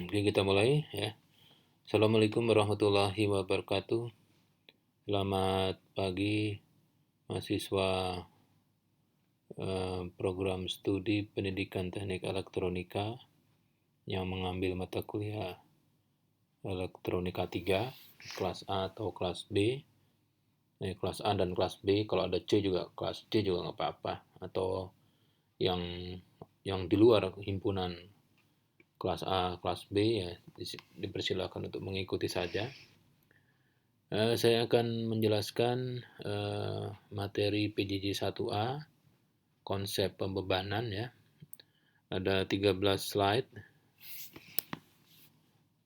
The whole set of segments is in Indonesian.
Oke, kita mulai ya. Assalamualaikum warahmatullahi wabarakatuh. Selamat pagi mahasiswa program studi pendidikan teknik elektronika yang mengambil mata kuliah elektronika 3, kelas A atau kelas B. Kelas A dan kelas B, kalau ada C juga, kelas C juga nggak apa-apa. Atau yang di luar himpunan kelas A, kelas B ya dipersilakan untuk mengikuti saja. Saya akan menjelaskan materi PJJ 1A, konsep pembebanan ya. Ada 13 slide.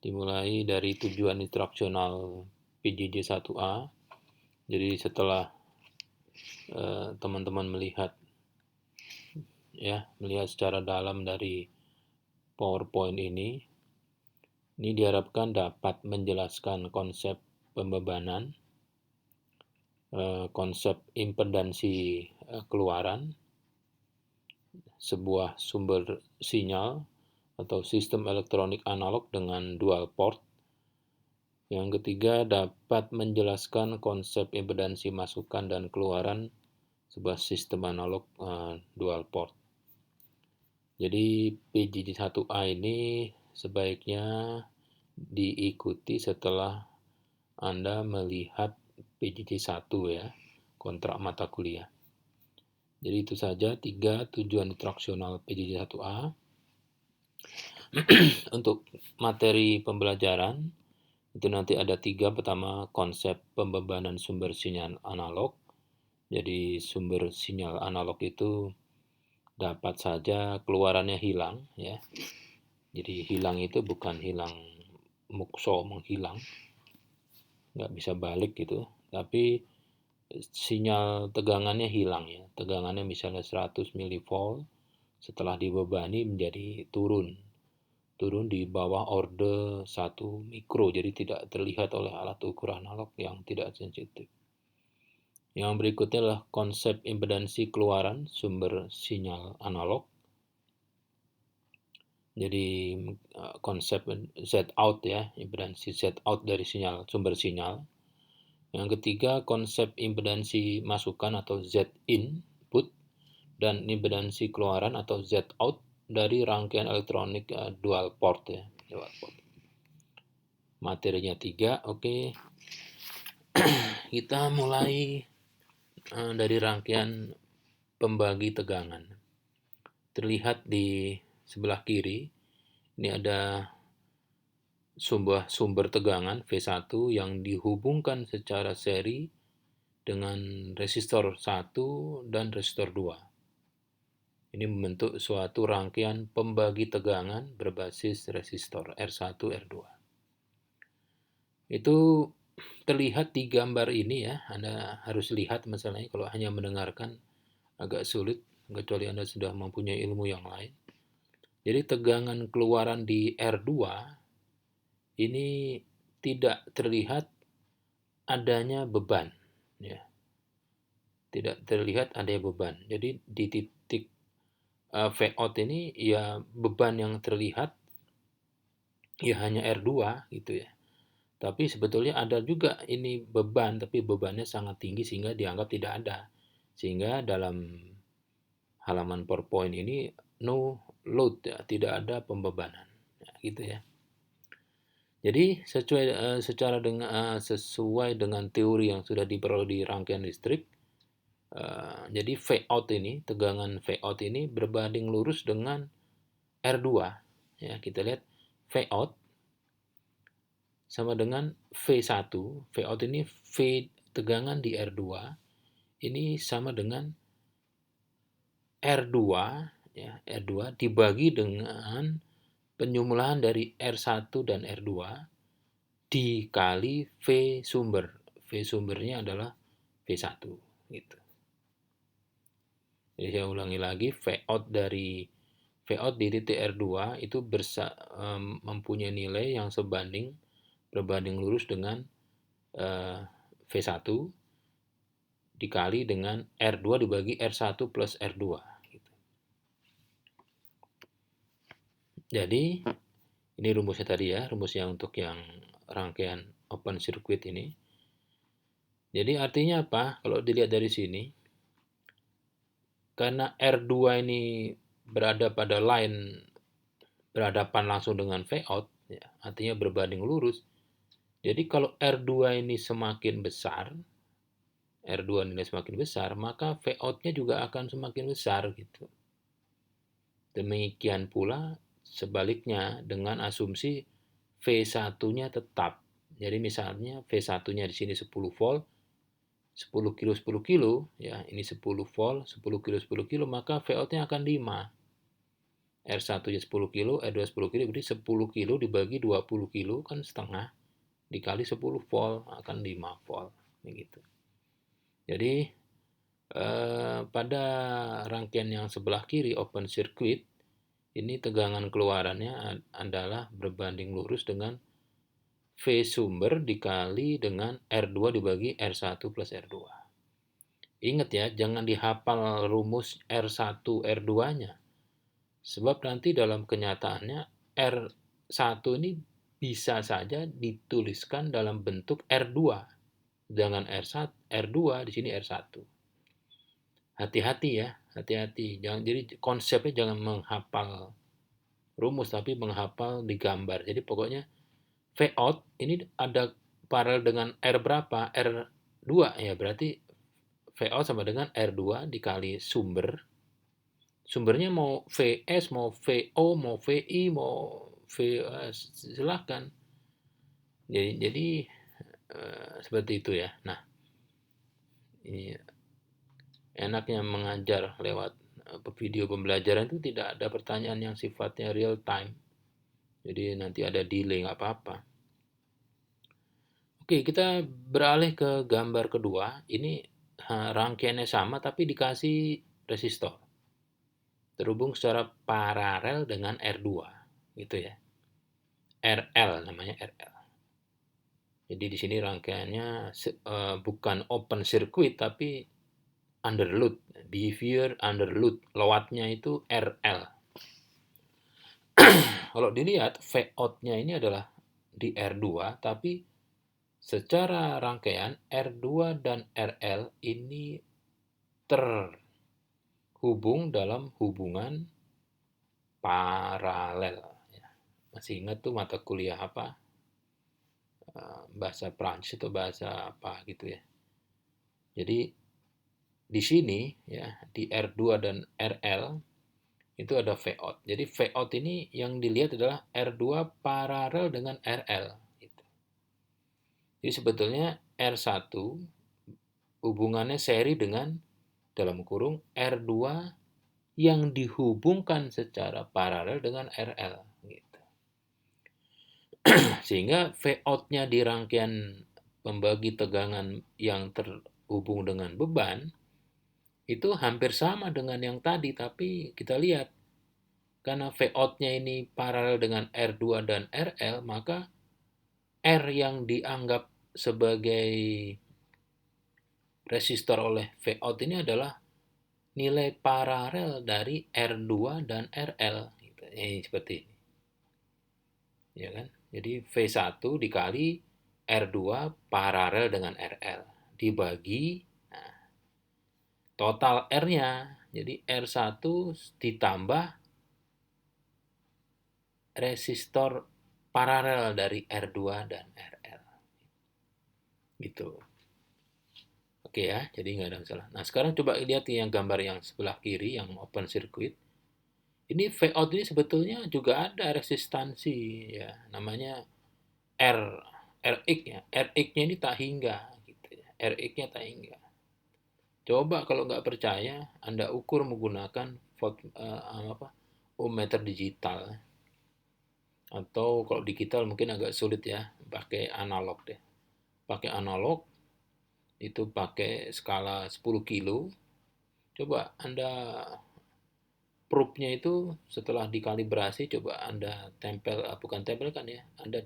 Dimulai dari tujuan instruksional PJJ 1A. Jadi setelah teman-teman melihat secara dalam dari PowerPoint ini diharapkan dapat menjelaskan konsep pembebanan, konsep impedansi keluaran, sebuah sumber sinyal atau sistem elektronik analog dengan dual port. Yang ketiga, dapat menjelaskan konsep impedansi masukan dan keluaran sebuah sistem analog dual port. Jadi PJJ 1A ini sebaiknya diikuti setelah Anda melihat PJJ 1 ya, kontrak mata kuliah. Jadi itu saja 3 tujuan instruksional PJJ 1A. Untuk materi pembelajaran itu nanti ada 3. Pertama, konsep pembebanan sumber sinyal analog. Jadi sumber sinyal analog itu dapat saja keluarannya hilang ya. Jadi hilang itu bukan hilang mukso, menghilang, nggak bisa balik gitu, tapi sinyal tegangannya hilang ya. Tegangannya misalnya 100 mV, setelah dibebani menjadi turun di bawah orde 1 mikro, jadi tidak terlihat oleh alat ukur analog yang tidak sensitif. Yang berikutnya adalah konsep impedansi keluaran sumber sinyal analog. Jadi konsep Z out ya, impedansi Z out dari sumber sinyal. Yang ketiga, konsep impedansi masukan atau Z input dan impedansi keluaran atau Z out dari rangkaian elektronik dual port ya. Dual port. Materinya 3, oke. Kita mulai dari rangkaian pembagi tegangan. Terlihat di sebelah kiri, ini ada sumber tegangan V1 yang dihubungkan secara seri dengan resistor 1 dan resistor 2. Ini membentuk suatu rangkaian pembagi tegangan berbasis resistor R1, R2. Itu terlihat di gambar ini ya. Anda harus lihat masalahnya, kalau hanya mendengarkan agak sulit, kecuali Anda sudah mempunyai ilmu yang lain. Jadi tegangan keluaran di R2 ini tidak terlihat adanya beban ya. Tidak terlihat adanya beban. Jadi di titik Vout ini ya beban yang terlihat ya hanya R2 gitu ya. Tapi sebetulnya ada juga ini beban, tapi bebannya sangat tinggi sehingga dianggap tidak ada. Sehingga dalam halaman PowerPoint ini no load ya, tidak ada pembebanan. Ya, gitu ya. Jadi sesuai dengan teori yang sudah diperoleh di rangkaian listrik, jadi Vout ini, tegangan Vout ini berbanding lurus dengan R2. Ya, kita lihat Vout sama dengan V1. Vout ini V tegangan di R2. Ini sama dengan R2 ya, R2 dibagi dengan penyumlahan dari R1 dan R2 dikali V sumber. V sumbernya adalah V1 gitu. Jadi saya ulangi lagi, Vout di titik R2 itu mempunyai nilai yang berbanding lurus dengan V1 dikali dengan R2 dibagi R1 plus R2. Gitu. Jadi Ini rumusnya tadi ya, rumusnya untuk yang rangkaian open circuit ini. Jadi artinya apa? Kalau dilihat dari sini, karena R2 ini berada pada line berhadapan langsung dengan Vout, ya, artinya berbanding lurus. Jadi kalau R2 ini semakin besar, R2 nilai semakin besar, maka Vout-nya juga akan semakin besar gitu. Demikian pula sebaliknya dengan asumsi V1-nya tetap. Jadi misalnya V1-nya di sini 10 volt, 10 kilo 10 kilo, ya ini 10 volt, 10 kilo 10 kilo, maka Vout-nya akan 5. R1-nya 10 kilo, R2 10 kilo, berarti 10 kilo dibagi 20 kilo kan setengah, dikali 10 volt akan 5 volt. Begitu. Jadi pada rangkaian yang sebelah kiri open circuit, ini tegangan keluarannya adalah berbanding lurus dengan V sumber dikali dengan R2 dibagi R1 plus R2. Ingat ya, jangan dihafal rumus R1 R2-nya. Sebab nanti dalam kenyataannya R1 ini bisa saja dituliskan dalam bentuk R2. Jangan R1, R2 di sini R1. Hati-hati ya, hati-hati. Jadi konsepnya jangan menghafal rumus tapi menghafal di gambar. Jadi pokoknya Vout ini ada paralel dengan R berapa? R2 ya, berarti Vout sama dengan R2 dikali sumber. Sumbernya mau Vs, mau Vo, mau Vi, mau V, silahkan. Jadi seperti itu ya. Nah, ini enaknya mengajar lewat video pembelajaran itu tidak ada pertanyaan yang sifatnya real time. Jadi nanti ada delay, nggak apa-apa. Oke, kita beralih ke gambar kedua. Ini rangkaiannya sama tapi dikasih resistor. Terhubung secara paralel dengan R2. Gitu ya. RL namanya RL. Jadi di sini rangkaiannya bukan open circuit tapi under load. Behavior under load. Loadnya itu RL. Kalau dilihat Vout-nya ini adalah di R2 tapi secara rangkaian R2 dan RL ini terhubung dalam hubungan paralel. Masih ingat tuh mata kuliah apa? Bahasa Prancis atau bahasa apa gitu ya. Jadi di sini ya di R2 dan RL itu ada Vout. Jadi Vout ini yang dilihat adalah R2 paralel dengan RL. Gitu. Jadi sebetulnya R1 hubungannya seri dengan dalam kurung R2 yang dihubungkan secara paralel dengan RL. Gitu. Sehingga Vout-nya di rangkaian pembagi tegangan yang terhubung dengan beban itu hampir sama dengan yang tadi, tapi kita lihat karena Vout-nya ini paralel dengan R2 dan RL, maka R yang dianggap sebagai resistor oleh Vout ini adalah nilai paralel dari R2 dan RL. Ini seperti ini. Ya kan? Jadi V1 dikali R2 paralel dengan RL dibagi total R-nya. Jadi R1 ditambah resistor paralel dari R2 dan RL. Gitu. Oke ya, jadi nggak ada masalah. Nah, sekarang coba lihat yang gambar yang sebelah kiri, yang open circuit. Ini Vout ini sebetulnya juga ada resistansi, ya, namanya R, RX ya. RX-nya ini tak hingga, gitu ya. RX-nya tak hingga. Coba kalau nggak percaya, Anda ukur menggunakan ohmmeter digital. Atau kalau digital mungkin agak sulit ya, pakai analog deh. Pakai analog, itu pakai skala 10 kilo. Coba Anda probe-nya itu setelah dikalibrasi, coba Anda tempel, bukan tempelkan ya, Anda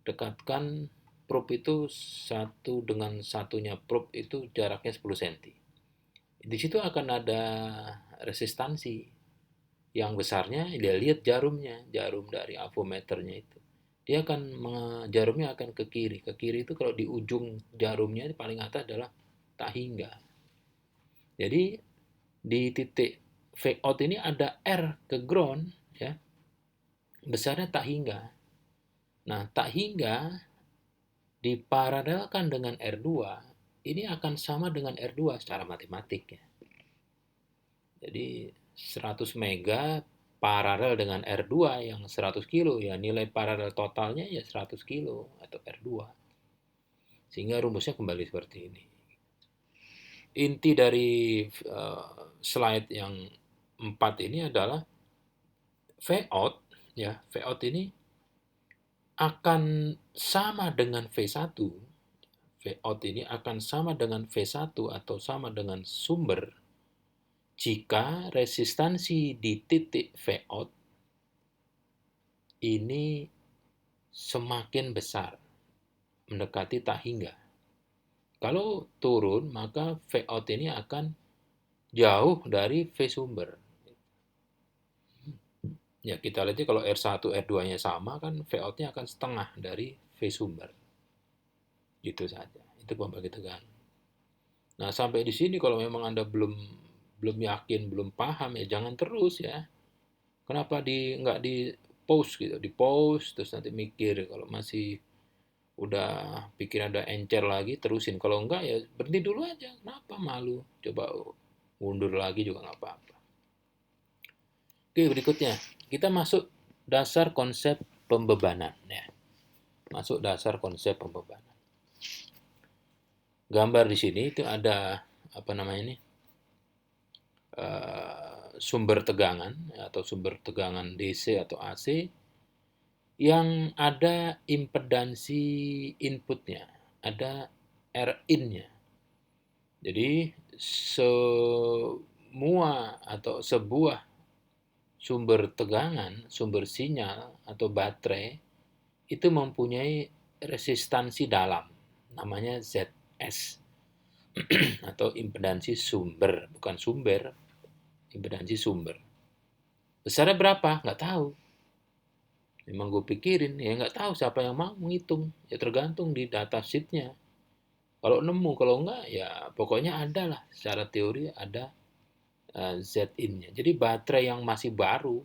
dekatkan probe itu satu dengan satunya probe itu jaraknya 10 cm. Di situ akan ada resistansi. yang besarnya, dia lihat jarumnya, jarum dari avometernya itu. Dia akan jarumnya akan ke kiri. Ke kiri itu kalau di ujung jarumnya paling atas adalah tak hingga. Jadi di titik fake out ini ada R ke ground ya. Besarnya tak hingga. Nah, tak hingga diparalelkan dengan R2, ini akan sama dengan R2 secara matematik ya. Jadi 100 mega paralel dengan R2 yang 100 kilo, ya nilai paralel totalnya ya 100 kilo atau R2. Sehingga rumusnya kembali seperti ini. Inti dari slide yang 4 ini adalah V out, ya, V out ini akan sama dengan V1. V out ini akan sama dengan V1 atau sama dengan sumber jika resistansi di titik V out ini semakin besar, mendekati tak hingga. Kalau turun, maka V out ini akan jauh dari V sumber. Ya, kita lihat kalau R1, R2-nya sama, kan V out-nya akan setengah dari V sumber. Gitu saja. Itu pembagi tegangan. Nah, sampai di sini kalau memang Anda belum yakin, belum paham, ya jangan terus ya. Kenapa nggak di pause gitu, di pause terus nanti mikir, kalau masih udah pikir ada encer lagi terusin, kalau enggak ya berhenti dulu aja, kenapa malu, coba mundur lagi juga nggak apa-apa. Oke, berikutnya kita masuk dasar konsep pembebanan ya. Masuk dasar konsep pembebanan. Gambar di sini itu ada apa namanya ini, sumber tegangan atau sumber tegangan DC atau AC yang ada impedansi inputnya, ada Rin-nya. Jadi semua atau sebuah sumber tegangan, sumber sinyal atau baterai itu mempunyai resistansi dalam, namanya ZS atau impedansi sumber, bukan sumber, impedansi sumber. Besarnya berapa? Nggak tahu. Memang gue pikirin, ya nggak tahu siapa yang mau menghitung. Ya tergantung di data sheet-nya. Kalau nemu, kalau enggak, ya pokoknya ada lah. Secara teori ada Z-in-nya. Jadi baterai yang masih baru,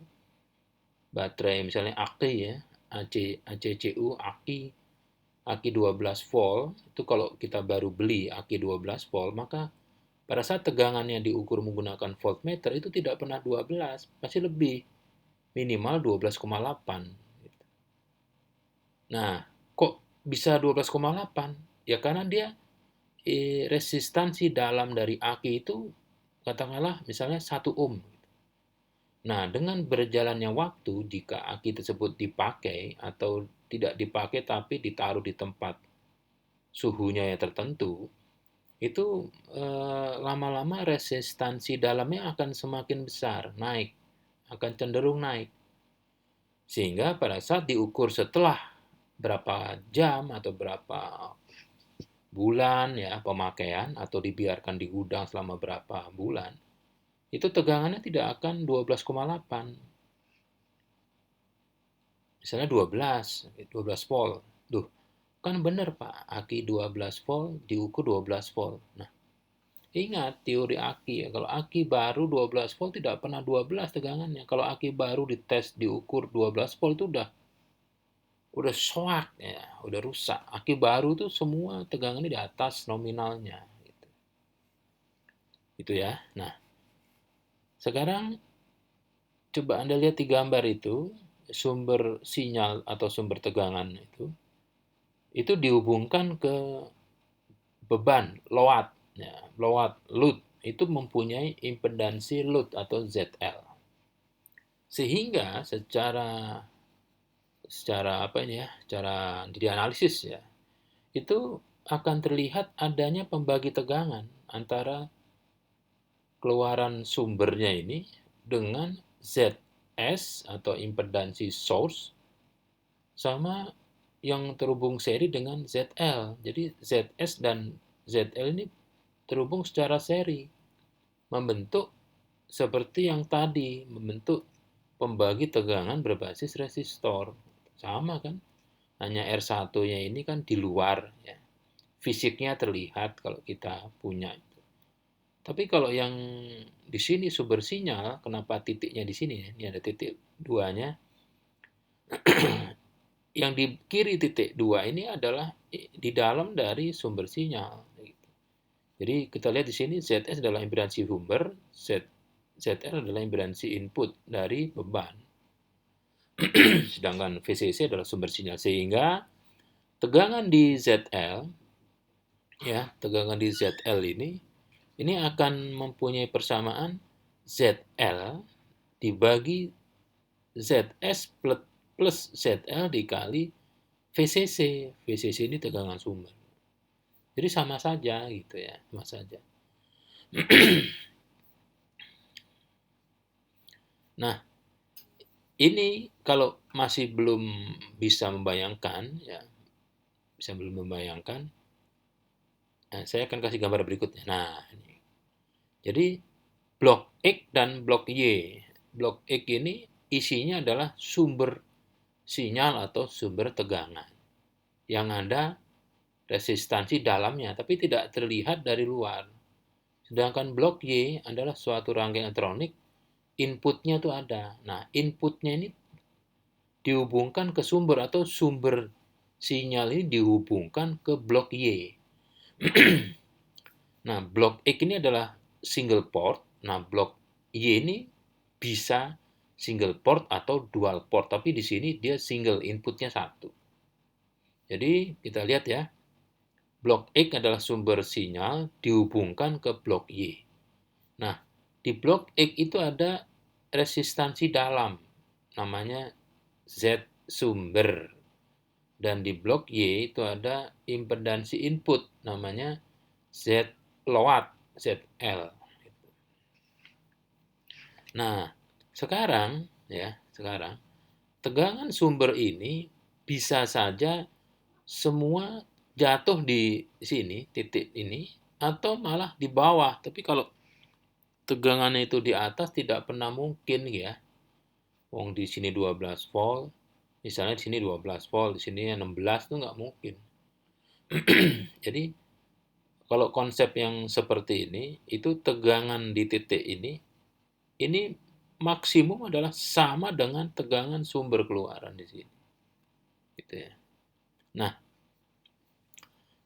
baterai misalnya aki ya, ACCU, aki 12 volt, itu kalau kita baru beli aki 12 volt, maka pada saat tegangannya diukur menggunakan voltmeter itu tidak pernah 12, pasti lebih, minimal 12,8. Nah, kok bisa 12,8? Ya karena dia resistansi dalam dari aki itu katakanlah misalnya 1 ohm. Nah, dengan berjalannya waktu, jika aki tersebut dipakai atau tidak dipakai tapi ditaruh di tempat suhunya yang tertentu, itu lama-lama resistansi dalamnya akan semakin besar, naik, akan cenderung naik. Sehingga pada saat diukur setelah berapa jam atau berapa bulan ya pemakaian atau dibiarkan di gudang selama berapa bulan, itu tegangannya tidak akan 12,8. Misalnya 12 volt. Duh, kan benar Pak, aki 12 volt diukur 12 volt. Nah, ingat teori aki ya, kalau aki baru 12 volt tidak pernah 12 tegangannya. Kalau aki baru dites diukur 12 volt itu udah soak ya, udah rusak. Aki baru tuh semua tegangannya di atas nominalnya gitu. Itu ya. Nah, sekarang coba Anda lihat di gambar itu, sumber sinyal atau sumber tegangan itu dihubungkan ke beban load ya, load itu mempunyai impedansi load atau ZL. Sehingga secara apa ini ya, secara dianalisis ya, itu akan terlihat adanya pembagi tegangan antara keluaran sumbernya ini dengan ZS atau impedansi source sama yang terhubung seri dengan ZL. Jadi ZS dan ZL ini terhubung secara seri, membentuk seperti yang tadi, membentuk pembagi tegangan berbasis resistor. Sama kan? Hanya R1-nya ini kan di luar ya. Fisiknya terlihat kalau kita punya. Tapi kalau yang di sini sumber sinyal, kenapa titiknya di sini ya? Ini ada titik 2-nya. Yang di kiri titik 2 ini adalah di dalam dari sumber sinyal. Jadi kita lihat di sini ZS adalah impedansi sumber, ZL adalah impedansi input dari beban. Sedangkan VCC adalah sumber sinyal, sehingga tegangan di ZL ya, tegangan di ZL ini akan mempunyai persamaan ZL dibagi ZS plus ZL dikali VCC. VCC ini tegangan sumber. Jadi sama saja gitu ya, sama saja. Nah, ini kalau masih belum bisa membayangkan ya, nah, saya akan kasih gambar berikutnya. Nah, ini. Jadi blok X dan blok Y. Blok X ini isinya adalah sumber sinyal atau sumber tegangan yang ada resistansi dalamnya, tapi tidak terlihat dari luar. Sedangkan blok Y adalah suatu rangkaian elektronik, inputnya itu ada. Nah, inputnya ini dihubungkan ke sumber atau sumber sinyal ini dihubungkan ke blok Y. Nah, blok X ini adalah single port. Nah, blok Y ini bisa single port atau dual port, tapi di sini dia single, inputnya satu. Jadi kita lihat ya, blok X adalah sumber sinyal dihubungkan ke blok Y. Nah, di blok X itu ada resistansi dalam, namanya Z sumber. Dan di blok Y itu ada impedansi input, namanya Z load, ZL. Nah, sekarang tegangan sumber ini bisa saja semua jatuh di sini, titik ini, atau malah di bawah. Tapi kalau tegangannya itu di atas tidak pernah mungkin ya. Wong di sini 12 volt, misalnya di sini 12 volt, di sini 16 itu nggak mungkin. Jadi kalau konsep yang seperti ini, itu tegangan di titik ini maksimum adalah sama dengan tegangan sumber keluaran di sini. Gitu ya. Nah,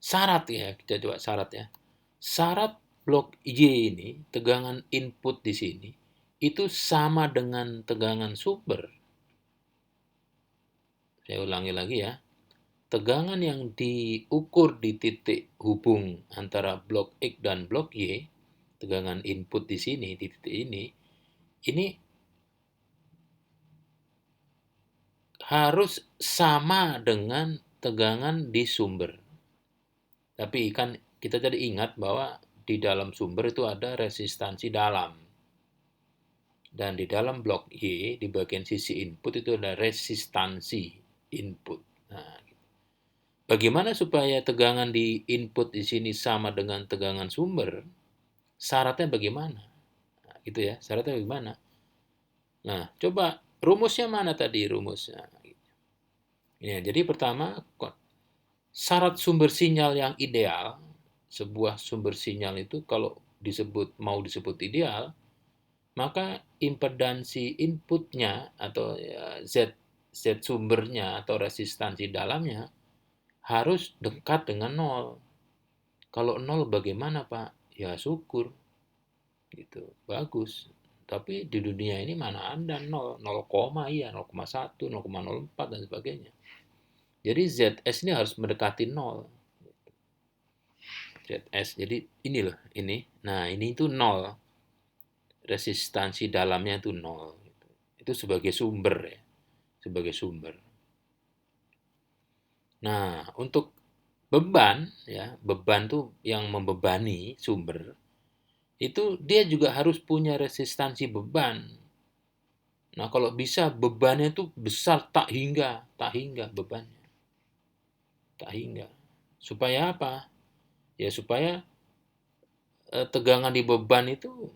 syarat ya, kita coba syarat ya. Syarat blok Y ini, tegangan input di sini, itu sama dengan tegangan sumber. Saya ulangi lagi ya. Tegangan yang diukur di titik hubung antara blok X dan blok Y, tegangan input di sini, di titik ini harus sama dengan tegangan di sumber. Tapi kan kita tadi ingat bahwa di dalam sumber itu ada resistansi dalam. Dan di dalam blok Y, di bagian sisi input itu ada resistansi input. Nah, bagaimana supaya tegangan di input di sini sama dengan tegangan sumber? Syaratnya bagaimana? Nah, gitu ya, syaratnya bagaimana? Nah, coba rumusnya mana tadi rumusnya? Ya, jadi pertama, syarat sumber sinyal yang ideal, sebuah sumber sinyal itu kalau mau disebut ideal, maka impedansi inputnya atau ya, Z sumbernya atau resistansi dalamnya harus dekat dengan nol. Kalau nol bagaimana Pak? Ya syukur, gitu, bagus. Tapi di dunia ini mana ada nol, 0, iya, 0,1, 0,04 dan sebagainya. Jadi ZS ini harus mendekati nol. ZS, jadi ini loh, ini. Nah, ini itu nol. Resistansi dalamnya itu nol. Itu sebagai sumber ya, sebagai sumber. Nah, untuk beban ya, beban tuh yang membebani sumber, itu dia juga harus punya resistansi beban. Nah, kalau bisa bebannya itu besar tak hingga bebannya. Tak hingga. Supaya apa? Ya supaya tegangan di beban itu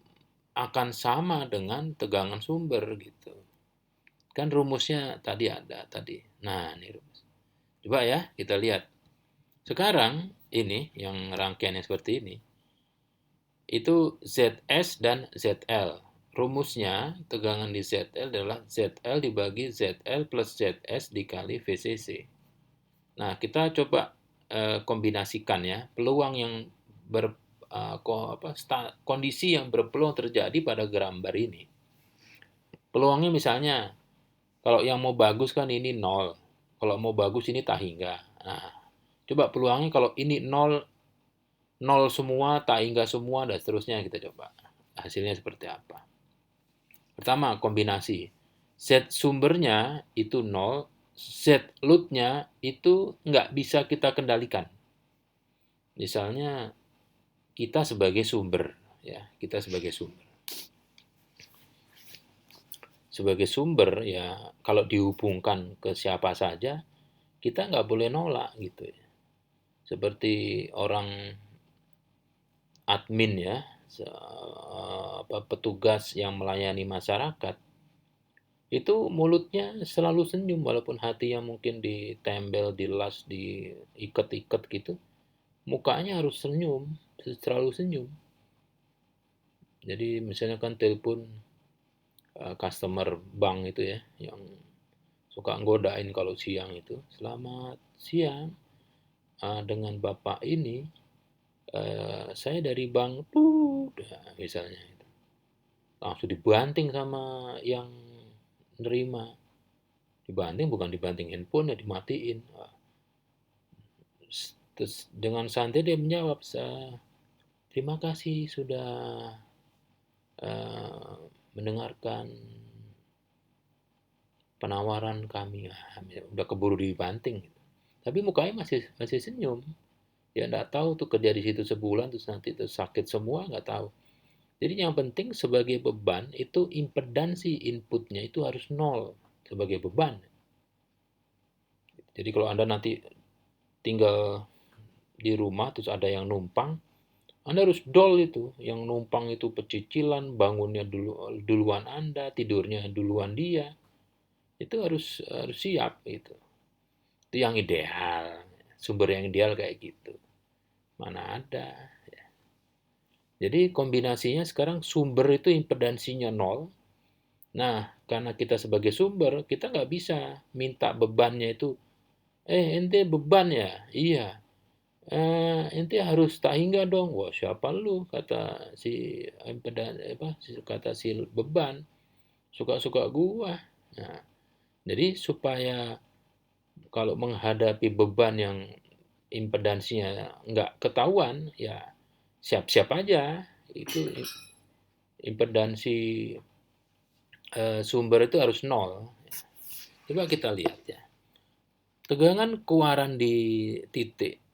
akan sama dengan tegangan sumber gitu. Kan rumusnya tadi ada tadi. Nah, ini rumus. Coba ya, kita lihat. Sekarang ini yang rangkaiannya seperti ini. Itu ZS dan ZL. Rumusnya tegangan di ZL adalah ZL dibagi ZL plus ZS dikali VCC. Nah, kita coba kombinasikan ya, peluang yang kondisi yang berpeluang terjadi pada gambar ini. Peluangnya misalnya, kalau yang mau bagus kan ini 0, kalau mau bagus ini tak hingga. Nah, coba peluangnya kalau ini 0, 0 semua, tak hingga semua, dan seterusnya kita coba. Hasilnya seperti apa. Pertama, kombinasi. Z sumbernya itu 0, Z load-nya itu nggak bisa kita kendalikan. Misalnya, kita sebagai sumber. Ya, kita sebagai sumber. Sebagai sumber, ya kalau dihubungkan ke siapa saja, kita nggak boleh nolak gitu ya. Seperti orang admin ya, petugas yang melayani masyarakat, itu mulutnya selalu senyum walaupun hatinya mungkin ditempel, dilas, diikat-ikat gitu, mukanya harus senyum, selalu senyum. Jadi misalnya kan telepon customer bank itu ya, yang suka nggodain kalau siang itu, selamat siang, dengan bapak ini, saya dari bank tuh, misalnya itu. Langsung dibanting sama yang nerima. Dibanting bukan dibanting handphone, ya dimatiin. Terus dengan santai dia menjawab, terima kasih sudah mendengarkan penawaran kami. Udah keburu dibanting. Tapi mukanya masih senyum. Ya nggak tahu tuh kerja di situ sebulan terus nanti tuh sakit semua, nggak tahu. Jadi yang penting sebagai beban itu impedansi inputnya itu harus 0 sebagai beban. Jadi kalau Anda nanti tinggal di rumah terus ada yang numpang, Anda harus dol itu. Yang numpang itu pecicilan, bangunnya duluan Anda, tidurnya duluan dia. Itu harus siap itu. Itu yang ideal. Sumber yang ideal kayak gitu. Mana ada. Jadi kombinasinya sekarang sumber itu impedansinya 0. Nah, karena kita sebagai sumber, kita nggak bisa minta bebannya itu, ente beban ya? Iya. Ente harus tak hingga dong. Wah, siapa lu? Kata si impedan, kata si beban. Suka-suka gua. Nah, jadi supaya kalau menghadapi beban yang impedansinya nggak ketahuan, ya siap-siap aja. Itu impedansi sumber itu harus 0. Coba kita lihat ya. Tegangan keluaran di titik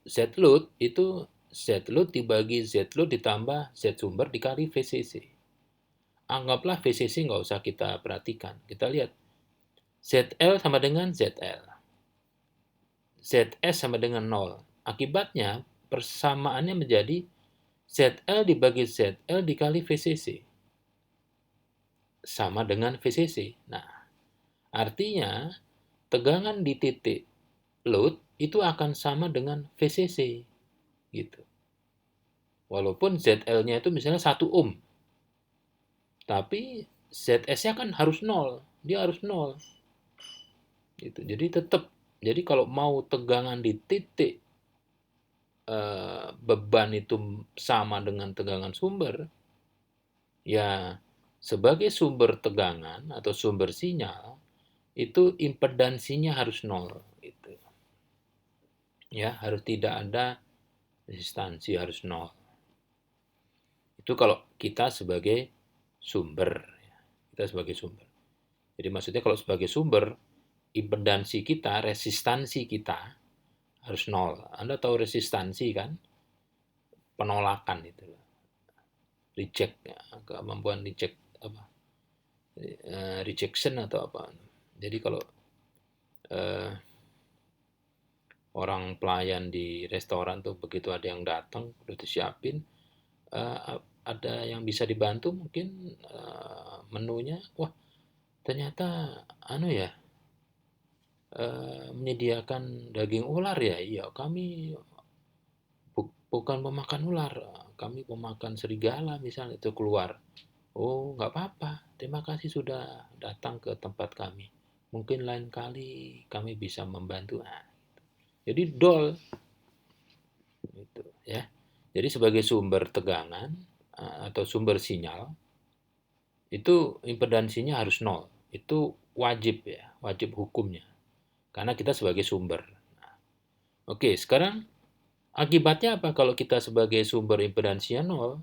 Z load itu Z load dibagi Z load ditambah Z sumber dikali VCC. Anggaplah VCC nggak usah kita perhatikan. Kita lihat ZL sama dengan ZL. ZS sama dengan 0. Akibatnya persamaannya menjadi ZL dibagi ZL dikali VCC. Sama dengan VCC. Nah, artinya tegangan di titik load itu akan sama dengan VCC gitu. Walaupun ZL-nya itu misalnya 1 ohm. Tapi ZS-nya kan harus 0. Dia harus 0. Gitu. Jadi tetap, jadi kalau mau tegangan di titik beban itu sama dengan tegangan sumber, ya sebagai sumber tegangan atau sumber sinyal, itu impedansinya harus 0. Gitu. Ya, harus tidak ada resistansi, harus 0. Itu kalau kita sebagai sumber. Kita sebagai sumber. Jadi maksudnya kalau sebagai sumber, impedansi kita, resistansi kita harus 0. Anda tahu resistansi kan? Penolakan itu. Reject, ya, kemampuan reject apa? Rejection atau apa. Jadi kalau orang pelayan di restoran tuh begitu ada yang datang udah disiapin, ada yang bisa dibantu mungkin menunya, wah ternyata menyediakan daging ular ya. Iya, kami bukan pemakan ular, kami pemakan serigala misalnya itu keluar. Oh, nggak apa-apa. Terima kasih sudah datang ke tempat kami. Mungkin lain kali kami bisa membantu. Nah, jadi dol gitu ya. Jadi sebagai sumber tegangan atau sumber sinyal itu impedansinya harus nol. Itu wajib ya, wajib hukumnya. Karena kita sebagai sumber. Oke, sekarang akibatnya apa kalau kita sebagai sumber impedansinya nol?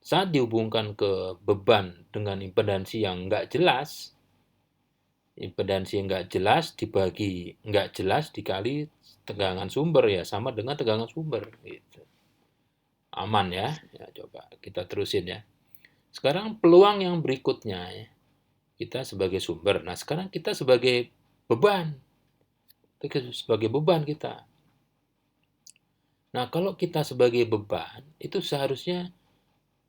Saat dihubungkan ke beban dengan impedansi yang nggak jelas, impedansi yang nggak jelas dibagi nggak jelas dikali tegangan sumber ya sama dengan tegangan sumber. Gitu. Aman ya? Ya coba kita terusin ya. Sekarang peluang yang berikutnya ya. Kita sebagai sumber. Nah sekarang kita sebagai beban. Sebagai beban kita. Nah kalau kita sebagai beban itu seharusnya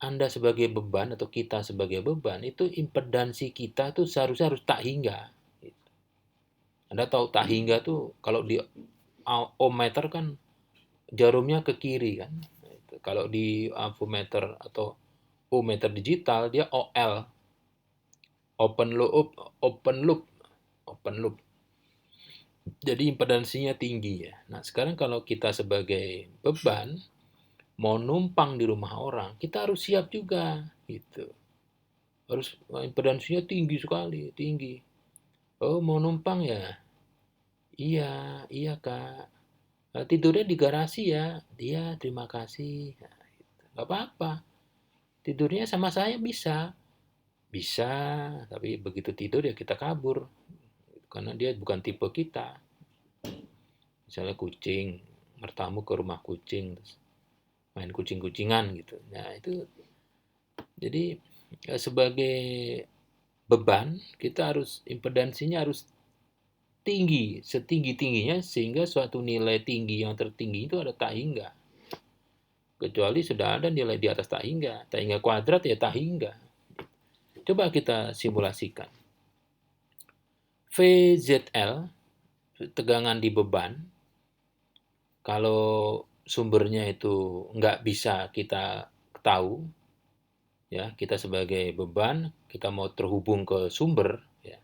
Anda sebagai beban atau kita sebagai beban itu impedansi kita tuh seharusnya harus tak hingga. Anda tahu tak hingga tuh kalau di ohmmeter kan jarumnya ke kiri kan. Kalau di amfometer atau ohmmeter digital dia OL, open loop, open loop, open loop. Jadi impedansinya tinggi ya. Nah sekarang kalau kita sebagai beban mau numpang di rumah orang, kita harus siap juga gitu. Harus impedansinya tinggi sekali, tinggi. Oh mau numpang ya? Iya, iya kak. Tidurnya di garasi ya? Iya, terima kasih. Nah, gitu. Gak apa-apa. Tidurnya sama saya bisa. Bisa, tapi begitu tidur ya kita kabur. Karena dia bukan tipe kita. Misalnya kucing, bertamu ke rumah kucing, terus main kucing-kucingan gitu. Nah itu jadi sebagai beban kita harus impedansinya harus tinggi, setinggi-tingginya sehingga suatu nilai tinggi yang tertinggi itu ada tak hingga. Kecuali sudah ada nilai di atas tak hingga kuadrat ya tak hingga. Coba kita simulasikan. VZL, tegangan di beban, kalau sumbernya itu nggak bisa kita tahu, ya kita sebagai beban, kita mau terhubung ke sumber, ya.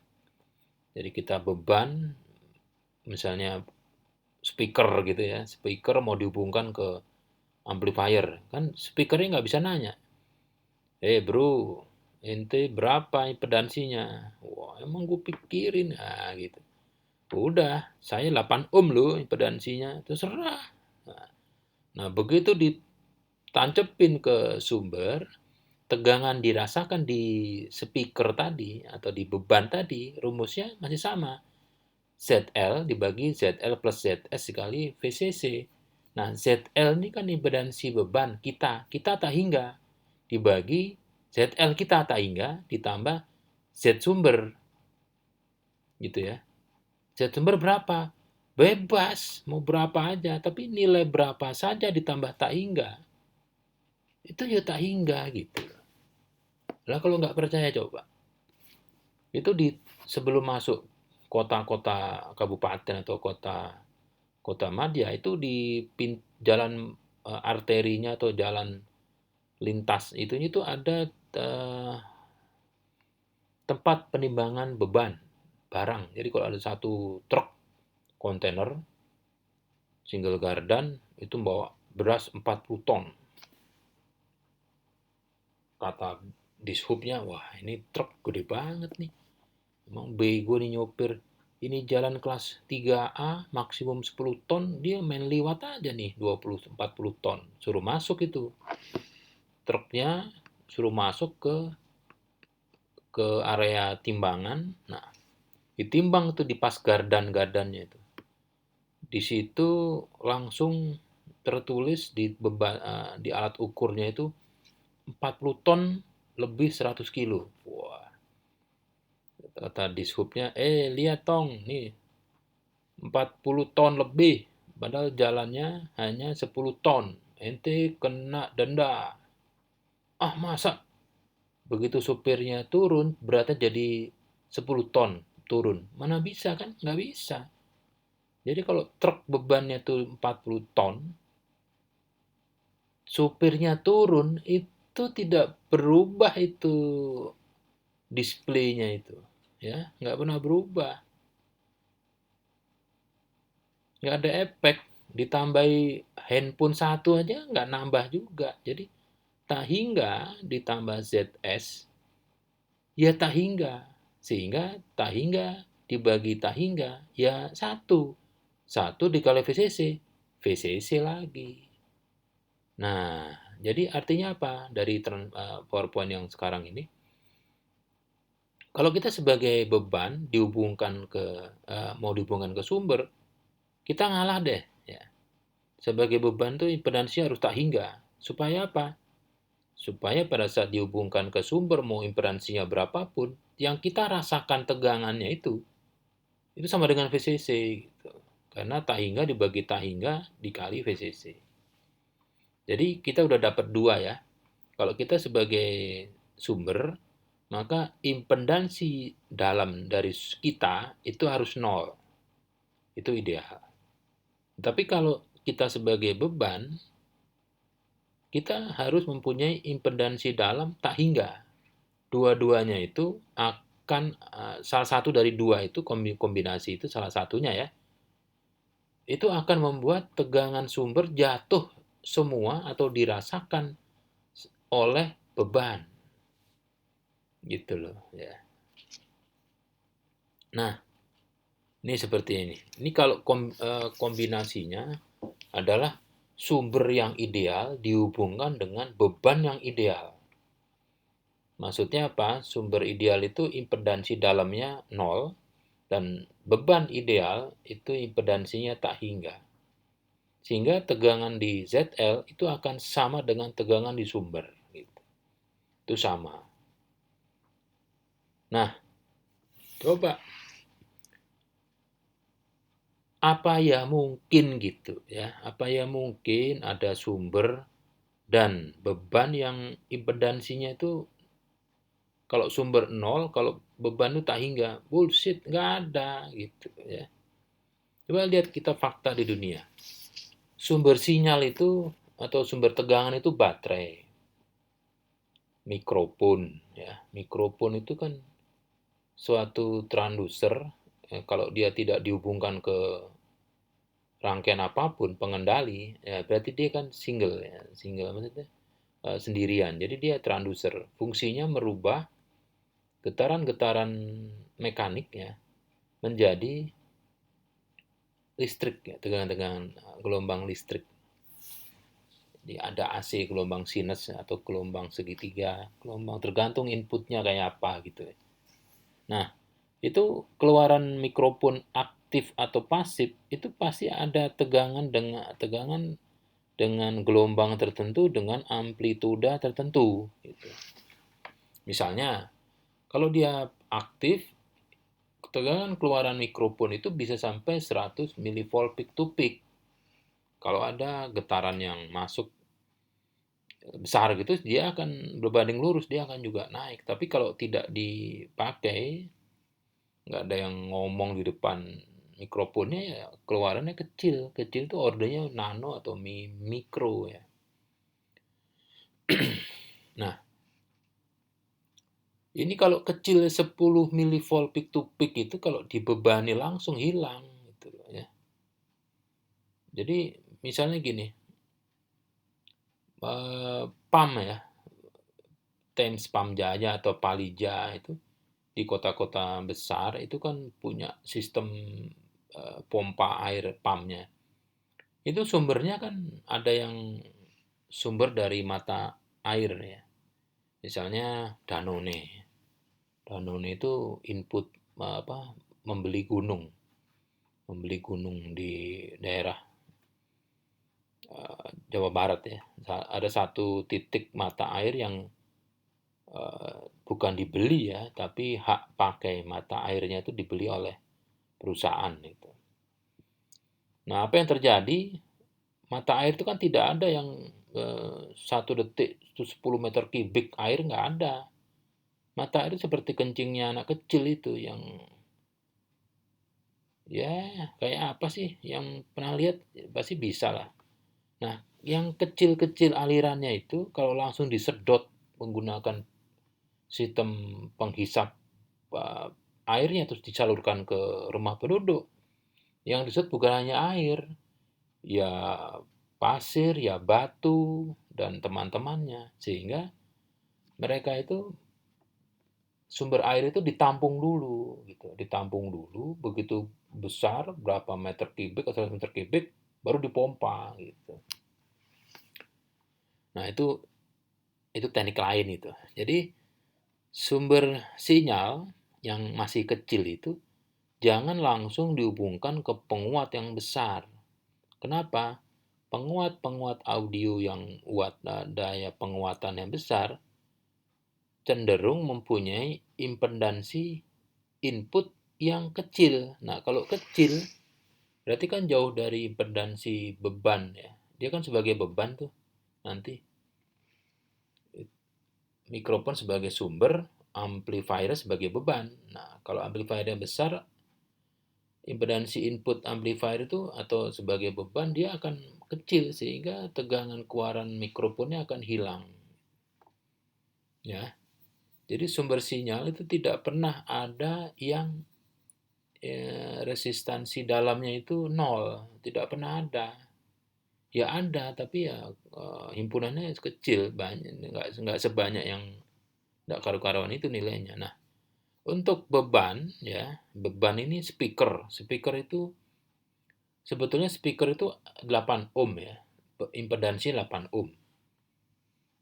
Jadi kita beban, misalnya speaker gitu ya, speaker mau dihubungkan ke amplifier, kan speakernya nggak bisa nanya, bro, ente berapa impedansinya? Wah emang gue pikirin, gitu. Udah, saya 8 ohm loh impedansinya, terserah. Nah, begitu ditancepin ke sumber, tegangan dirasakan di speaker tadi atau di beban tadi, rumusnya masih sama. ZL dibagi ZL plus ZS dikali VCC. Nah, ZL ini kan impedansi beban kita tak hingga, dibagi ZL kita tak hingga, ditambah Z sumber, gitu ya. Z sumber berapa? Bebas, mau berapa aja, tapi nilai berapa saja ditambah tak hingga, itu ya tak hingga gitu. Lah kalau nggak percaya coba, itu di sebelum masuk kota-kota kabupaten atau kota madya itu di jalan arterinya atau jalan lintas itu ada eh, tempat penimbangan beban barang. Jadi kalau ada satu truk kontainer single gardan itu bawa beras 40 ton. Kata dishubnya, wah ini truk gede banget nih. Emang bego nih nyopir. Ini jalan kelas 3A maksimum 10 ton, dia main liwat aja nih 20-40 ton. Suruh masuk itu. Truknya suruh masuk ke area timbangan. Nah, ditimbang tuh di pas gardan-gardannya itu. Di situ langsung tertulis di alat ukurnya itu 40 ton lebih 100 kilo. Wah, kata dishubnya, lihat tong, nih 40 ton lebih. Padahal jalannya hanya 10 ton. Ente kena denda. Ah masa? Begitu supirnya turun, beratnya jadi 10 ton turun. Mana bisa kan? Nggak bisa. Jadi kalau truk bebannya tuh 40 ton, supirnya turun, itu tidak berubah itu displaynya itu. Ya, nggak pernah berubah. Nggak ada efek. Ditambahi handphone satu aja nggak nambah juga. Jadi tak hingga ditambah ZS, ya tak hingga. Sehingga tak hingga dibagi tak hingga, ya satu. Satu dikali VCC, VCC lagi. Nah, jadi artinya apa dari PowerPoint yang sekarang ini? Kalau kita sebagai beban mau dihubungkan ke sumber, kita ngalah deh. Ya. Sebagai beban tuh impedansinya harus tak hingga. Supaya apa? Supaya pada saat dihubungkan ke sumber mau impedansinya berapapun, yang kita rasakan tegangannya itu sama dengan VCC. Gitu. Karena tak hingga dibagi tak hingga dikali VCC. Jadi kita udah dapat dua ya. Kalau kita sebagai sumber, maka impedansi dalam dari kita itu harus nol. Itu ideal. Tapi kalau kita sebagai beban, kita harus mempunyai impedansi dalam tak hingga. Dua-duanya itu akan, salah satu dari dua itu, kombinasi itu salah satunya ya, itu akan membuat tegangan sumber jatuh semua atau dirasakan oleh beban. Gitu loh ya. Nah, ini seperti ini. Ini kalau kombinasinya adalah sumber yang ideal dihubungkan dengan beban yang ideal. Maksudnya apa? Sumber ideal itu impedansi dalamnya 0 dan beban ideal itu impedansinya tak hingga. Sehingga tegangan di ZL itu akan sama dengan tegangan di sumber. Gitu. Itu sama. Nah, coba apa ya mungkin gitu ya? Apa ya mungkin ada sumber dan beban yang impedansinya itu kalau sumber 0, kalau beban itu tak hingga? Bullshit, nggak ada gitu ya. Coba lihat kita fakta di dunia. Sumber sinyal itu atau sumber tegangan itu baterai, mikrofon ya. Mikrofon itu kan suatu transducer, kalau dia tidak dihubungkan ke rangkaian apapun pengendali, ya berarti dia kan single ya. Single maksudnya sendirian. Jadi dia transducer. Fungsinya merubah getaran-getaran mekanik ya menjadi listrik ya, tegangan-tegangan gelombang listrik. Jadi ada AC gelombang sinus atau gelombang segitiga, gelombang tergantung inputnya kayak apa gitu. Nah, itu keluaran mikrofon aktif atau pasif itu pasti ada tegangan dengan gelombang tertentu dengan amplituda tertentu gitu. Misalnya, kalau dia aktif, tegangan keluaran mikrofon itu bisa sampai 100 mV peak to peak. Kalau ada getaran yang masuk besar gitu, dia akan berbanding lurus, dia akan juga naik. Tapi kalau tidak dipakai, nggak ada yang ngomong di depan mikrofonnya, ya keluarannya kecil. Kecil itu ordernya nano atau mikro ya. Nah, ini kalau kecil 10 mV peak to peak itu kalau dibebani langsung hilang gitu ya. Jadi misalnya gini, PAM ya, Thames PAM Jaya atau Palija itu di kota-kota besar itu kan punya sistem pompa air pumpnya. Itu sumbernya kan ada yang sumber dari mata air ya. Misalnya Danone. Danone itu input apa membeli gunung di daerah Jawa Barat ya. Ada satu titik mata air yang bukan dibeli ya, tapi hak pakai mata airnya itu dibeli oleh perusahaan itu. Nah, apa yang terjadi? Mata air itu kan tidak ada yang 1 detik itu 10 meter kubik air, nggak ada. Mata air seperti kencingnya anak kecil itu yang ya kayak apa sih yang pernah lihat pasti bisa lah. Nah, yang kecil-kecil alirannya itu kalau langsung disedot menggunakan sistem penghisap airnya terus disalurkan ke rumah penduduk. Yang disedot bukan hanya air, ya pasir, ya batu dan teman-temannya. Sehingga mereka itu sumber air itu ditampung dulu gitu, ditampung dulu begitu besar berapa meter kubik atau meter kubik baru dipompa gitu. Nah, itu teknik lain itu. Jadi sumber sinyal yang masih kecil itu jangan langsung dihubungkan ke penguat yang besar. Kenapa? Penguat-penguat audio yang daya penguatan yang besar cenderung mempunyai impedansi input yang kecil. Nah, kalau kecil berarti kan jauh dari impedansi beban ya. Dia kan sebagai beban tuh nanti mikrofon sebagai sumber, amplifier sebagai beban. Nah, kalau amplifier yang besar, impedansi input amplifier itu atau sebagai beban dia akan kecil sehingga tegangan keluaran mikrofonnya akan hilang. Ya. Jadi sumber sinyal itu tidak pernah ada yang resistansi dalamnya itu nol, tidak pernah ada. Ya ada, tapi ya himpunannya kecil, banyak, nggak sebanyak yang nggak karu-karuan itu nilainya. Nah, untuk beban, ya beban ini speaker itu sebetulnya speaker itu 8 ohm ya, impedansi 8 ohm.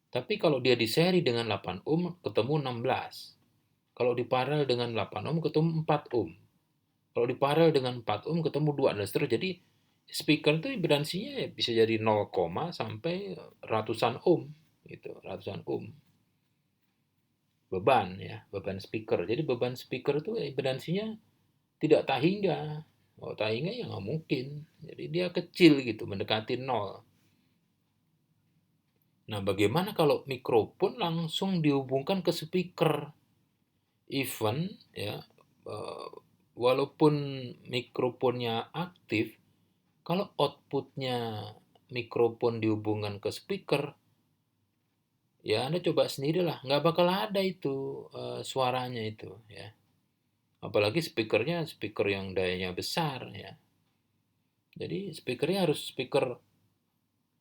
Tapi kalau dia di seri dengan 8 ohm ketemu 16. Kalau di paralel dengan 8 ohm ketemu 4 ohm. Kalau di paralel dengan 4 ohm ketemu 2 dan seterusnya. Jadi speaker itu impedansinya bisa jadi 0, sampai ratusan ohm gitu, ratusan ohm. Beban ya, beban speaker. Jadi beban speaker itu impedansinya tidak tak hingga. Oh, tak hingga ya nggak mungkin. Jadi dia kecil gitu, mendekati 0. Nah, bagaimana kalau mikrofon langsung dihubungkan ke speaker? Even ya, walaupun mikrofonnya aktif, kalau outputnya mikrofon dihubungkan ke speaker, ya Anda coba sendirilah, nggak bakal ada itu suaranya itu ya. Apalagi speakernya speaker yang dayanya besar ya. Jadi speakernya harus speaker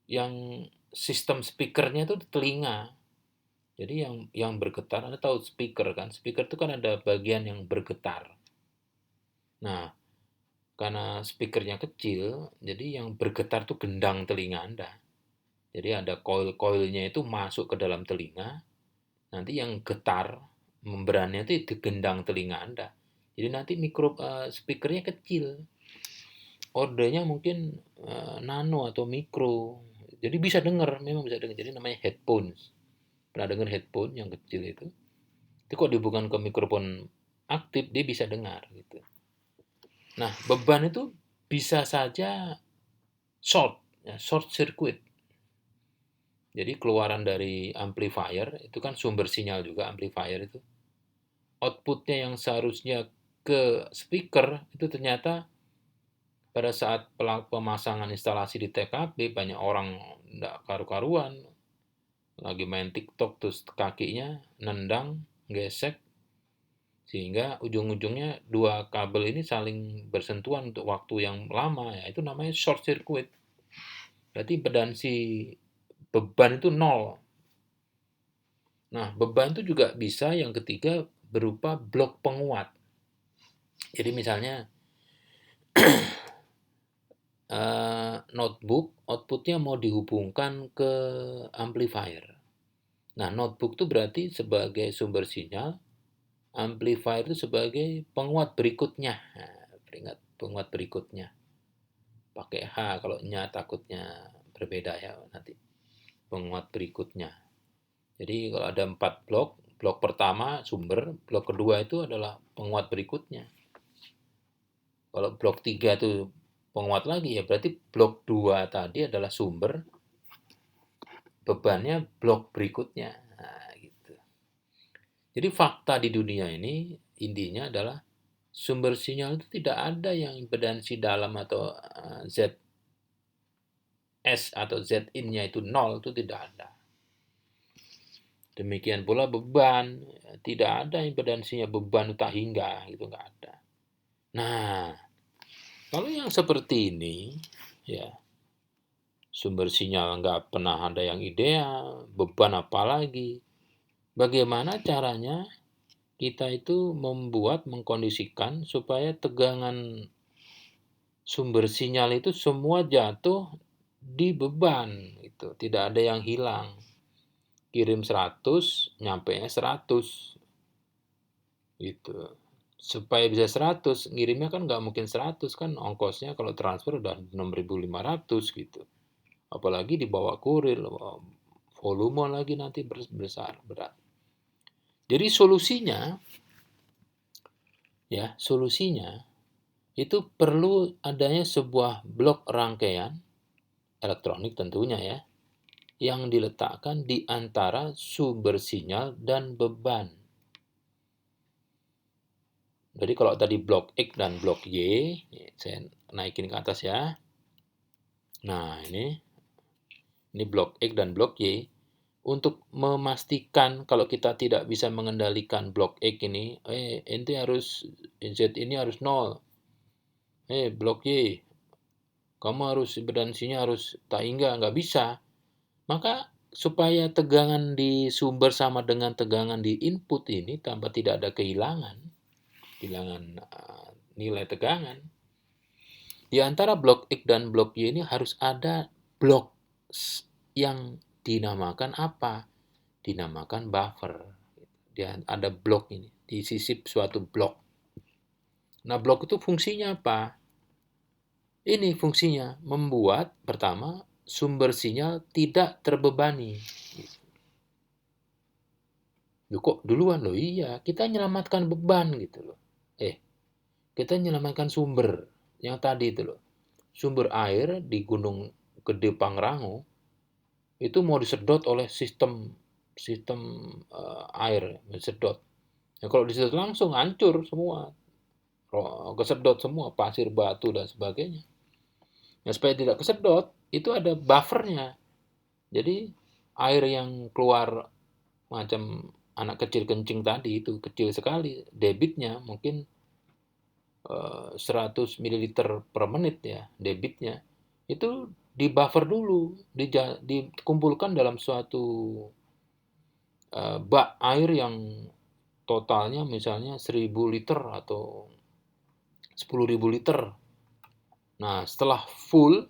yang sistem speakernya itu di telinga. Jadi yang bergetar, Anda tahu speaker kan? Speaker itu kan ada bagian yang bergetar. Nah, karena speakernya kecil, jadi yang bergetar tuh gendang telinga Anda. Jadi ada coil-coilnya itu masuk ke dalam telinga, nanti yang getar membrannya itu digendang telinga Anda. Jadi nanti speakernya kecil. Ordernya mungkin nano atau mikro. Jadi bisa dengar, memang bisa dengar. Jadi namanya headphones. Pernah dengar headphone yang kecil itu? Itu kok dihubungkan ke mikrofon aktif, dia bisa dengar gitu. Nah, beban itu bisa saja short circuit. Jadi keluaran dari amplifier itu kan sumber sinyal juga amplifier itu. Outputnya yang seharusnya ke speaker itu ternyata pada saat pemasangan instalasi di TKP banyak orang nggak karu-karuan lagi main TikTok terus kakinya nendang gesek sehingga ujung-ujungnya dua kabel ini saling bersentuhan untuk waktu yang lama ya itu namanya short circuit. Berarti impedansi beban itu nol. Nah, beban itu juga bisa yang ketiga berupa blok penguat. Jadi misalnya notebook outputnya mau dihubungkan ke amplifier. Nah, notebook itu berarti sebagai sumber sinyal, amplifier itu sebagai penguat berikutnya. Nah, penguat berikutnya. Pakai H kalau nya takutnya berbeda ya nanti. Penguat berikutnya. Jadi kalau ada 4 blok, blok pertama sumber, blok kedua itu adalah penguat berikutnya. Kalau blok 3 itu penguat lagi ya berarti blok 2 tadi adalah sumber, bebannya blok berikutnya. Nah, gitu. Jadi fakta di dunia ini intinya adalah sumber sinyal itu tidak ada yang impedansi dalam atau ZS atau Zin-nya itu nol, itu tidak ada. Demikian pula beban, tidak ada impedansinya beban tak hingga, itu nggak ada. Nah, kalau yang seperti ini, ya sumber sinyal nggak pernah ada yang ideal, beban apalagi. Bagaimana caranya kita itu mengkondisikan supaya tegangan sumber sinyal itu semua jatuh di beban, itu tidak ada yang hilang. Kirim 100, nyampe 100, gitu. Supaya bisa 100, ngirimnya kan nggak mungkin 100 kan, ongkosnya kalau transfer udah 6.500 gitu. Apalagi dibawa kurir, volume lagi nanti besar, berat. Jadi solusinya itu perlu adanya sebuah blok rangkaian elektronik tentunya ya, yang diletakkan di antara sumber sinyal dan beban. Jadi kalau tadi blok X dan blok Y, saya naikin ke atas ya. Nah, ini blok X dan blok Y. Untuk memastikan kalau kita tidak bisa mengendalikan blok X ini, ente harus Z ini harus 0. Blok Y, kamu harus impedansinya harus tak hingga, nggak bisa. Maka supaya tegangan di sumber sama dengan tegangan di input ini tanpa tidak ada kehilangan nilai tegangan. Di antara blok X dan blok Y ini harus ada blok yang dinamakan apa? Dinamakan buffer. Dia ada blok ini, disisip suatu blok. Nah, blok itu fungsinya apa? Ini fungsinya membuat pertama sumber sinyal tidak terbebani. Loh, kok duluan? Loh iya, kita menyelamatkan beban gitu loh. Kita menyelamatkan sumber yang tadi itu loh. Sumber air di Gunung Gede Pangrango itu mau disedot oleh sistem air, disedot. Ya, kalau disedot langsung hancur semua, kesedot semua pasir, batu dan sebagainya. Nah, supaya tidak kesedot itu ada buffernya. Jadi air yang keluar macam anak kecil kencing tadi itu kecil sekali, debitnya mungkin 100 ml per menit ya, debitnya. Itu di buffer dulu, dikumpulkan dalam suatu bak air yang totalnya misalnya 1.000 liter atau 10.000 liter. Nah, setelah full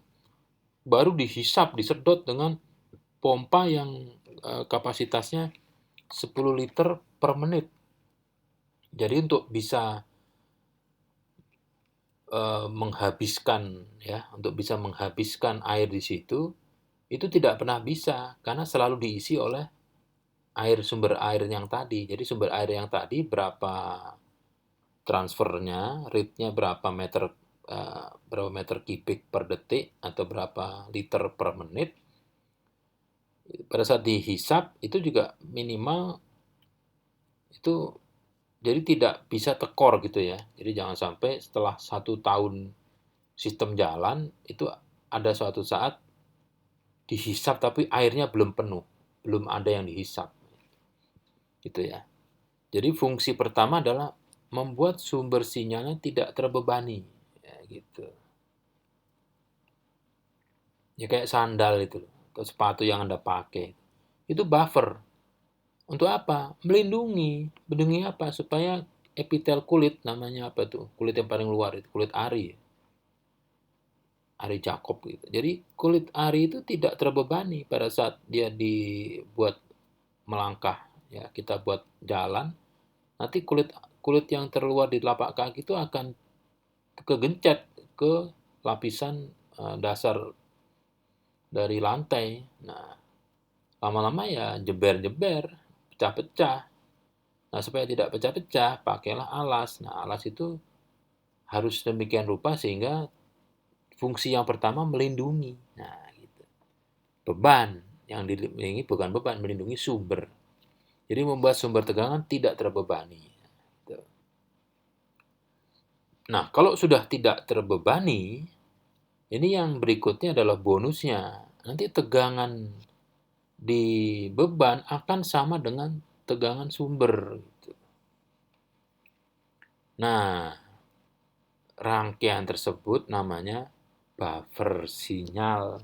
baru dihisap, disedot dengan pompa yang kapasitasnya 10 liter per menit. Jadi untuk bisa menghabiskan air di situ itu tidak pernah bisa karena selalu diisi oleh sumber air yang tadi. Jadi sumber air yang tadi berapa transfernya, rate-nya berapa meter kubik per detik atau berapa liter per menit. Pada saat dihisap itu juga minimal itu, jadi tidak bisa tekor gitu ya. Jadi jangan sampai setelah 1 tahun sistem jalan itu ada suatu saat dihisap tapi airnya belum penuh, belum ada yang dihisap, gitu ya. Jadi fungsi pertama adalah membuat sumber sinyalnya tidak terbebani, ya, gitu. Ya kayak sandal itu, atau sepatu yang Anda pakai, itu buffer. Untuk apa? Melindungi apa? Supaya epitel kulit, namanya apa tuh? Kulit yang paling luar itu, kulit ari. Ari Jakob gitu. Jadi kulit ari itu tidak terbebani pada saat dia dibuat melangkah, ya kita buat jalan, nanti kulit kulit yang terluar di telapak kaki itu akan kegencet ke lapisan dasar dari lantai. Nah, lama-lama ya jeber-jeber, pecah-pecah. Nah, supaya tidak pecah-pecah, pakailah alas. Nah, alas itu harus demikian rupa sehingga fungsi yang pertama melindungi. Nah, gitu. Beban yang dilindungi bukan beban, melindungi sumber. Jadi membuat sumber tegangan tidak terbebani. Nah, kalau sudah tidak terbebani, ini yang berikutnya adalah bonusnya. Nanti tegangan di beban akan sama dengan tegangan sumber. Nah, rangkaian tersebut namanya buffer sinyal.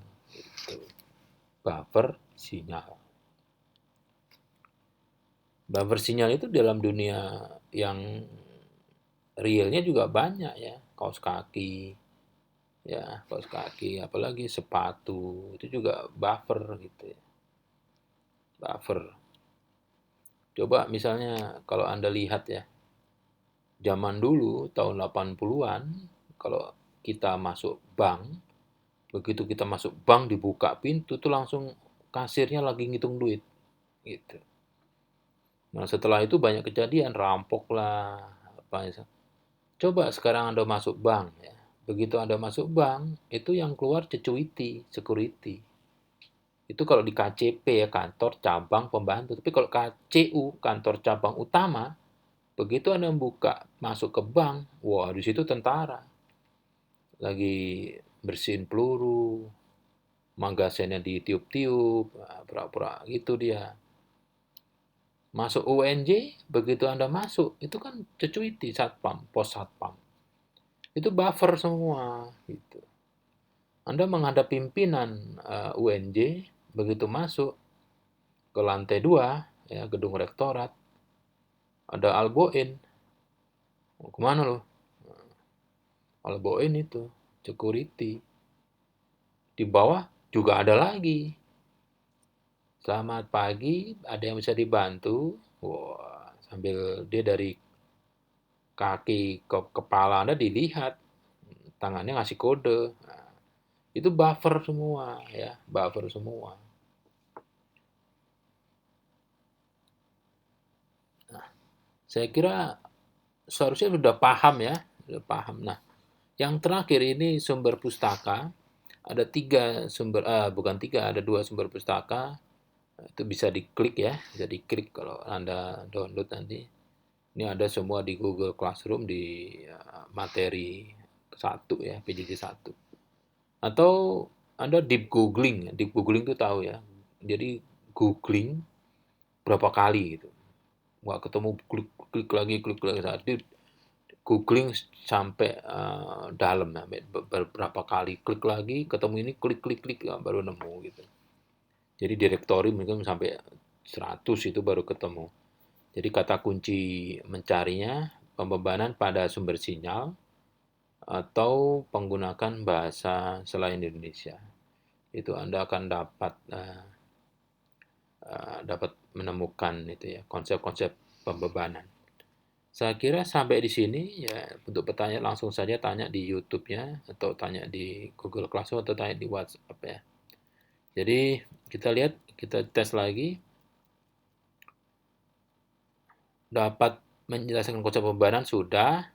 Buffer sinyal. Buffer sinyal itu dalam dunia yang realnya juga banyak ya, kaos kaki, apalagi sepatu itu juga buffer gitu ya, buffer. Coba misalnya kalau Anda lihat ya, zaman dulu tahun 80-an, kalau kita masuk bank, begitu kita masuk bank dibuka pintu tuh langsung kasirnya lagi ngitung duit gitu. Nah, setelah itu banyak kejadian, rampok lah, apa ya. Coba sekarang Anda masuk bank ya. Begitu Anda masuk bank, itu yang keluar security, security. Itu kalau di KCP ya, kantor cabang pembantu. Tapi kalau KCU, kantor cabang utama, begitu Anda buka masuk ke bank, wah di situ tentara. Lagi bersihin peluru, magasennya ditiup-tiup, pura-pura gitu dia. Masuk UNJ, begitu Anda masuk, itu kan security, satpam, pos satpam. Itu buffer semua gitu. Anda menghadap pimpinan UNJ, begitu masuk ke lantai 2, ya, gedung rektorat, ada Alboin. Mau kemana lo? Alboin itu, security. Di bawah juga ada lagi. Selamat pagi, ada yang bisa dibantu? Wah, sambil dia dari kaki ke kepala Anda dilihat, tangannya ngasih kode. Nah, itu buffer semua, ya, buffer semua. Nah, saya kira seharusnya sudah paham ya, sudah paham. Nah, yang terakhir ini sumber pustaka. Ada tiga sumber, bukan tiga, ada dua sumber pustaka. Itu bisa diklik ya, bisa diklik kalau Anda download nanti. Ini ada semua di Google Classroom di materi 1 ya, PJJ 1. Atau Anda deep googling, deep googling itu tahu ya. Jadi googling berapa kali gitu. Nggak ketemu, klik lagi. Saat googling sampai dalam ya, beberapa kali klik lagi, ketemu ini klik ya, baru nemu gitu. Jadi direktori mungkin sampai 100 itu baru ketemu. Jadi kata kunci mencarinya pembebanan pada sumber sinyal atau menggunakan bahasa selain Indonesia. Itu Anda akan dapat menemukan itu ya, konsep-konsep pembebanan. Saya kira sampai di sini ya, untuk pertanyaan langsung saja tanya di YouTube-nya atau tanya di Google Classroom atau tanya di WhatsApp ya. Jadi kita lihat, kita tes lagi. Dapat menjelaskan konsep pembebanan sudah,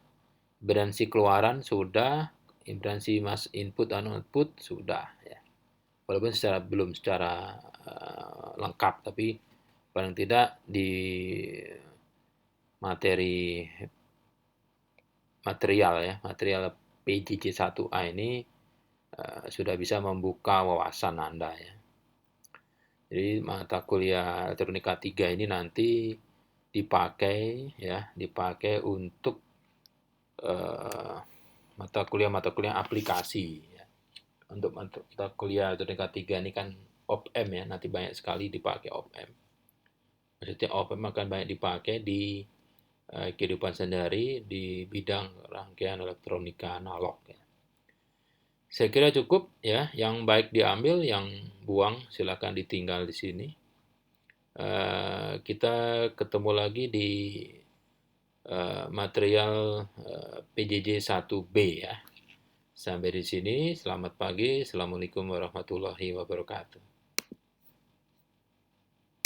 impedansi keluaran sudah, impedansi mas input dan output sudah ya. Walaupun belum secara lengkap, tapi paling tidak di material PJJ 1A ini sudah bisa membuka wawasan Anda ya. Jadi mata kuliah elektronika 3 ini nanti dipakai untuk mata kuliah aplikasi ya. Untuk mata kuliah elektronika 3 ini kan OPM ya, nanti banyak sekali dipakai OPM. Maksudnya OPM akan banyak dipakai di kehidupan sehari di bidang rangkaian elektronika analog ya. Saya kira cukup ya, yang baik diambil, yang buang silakan ditinggal di sini. Kita ketemu lagi di material PJJ 1B ya. Sampai di sini, selamat pagi. Assalamualaikum warahmatullahi wabarakatuh.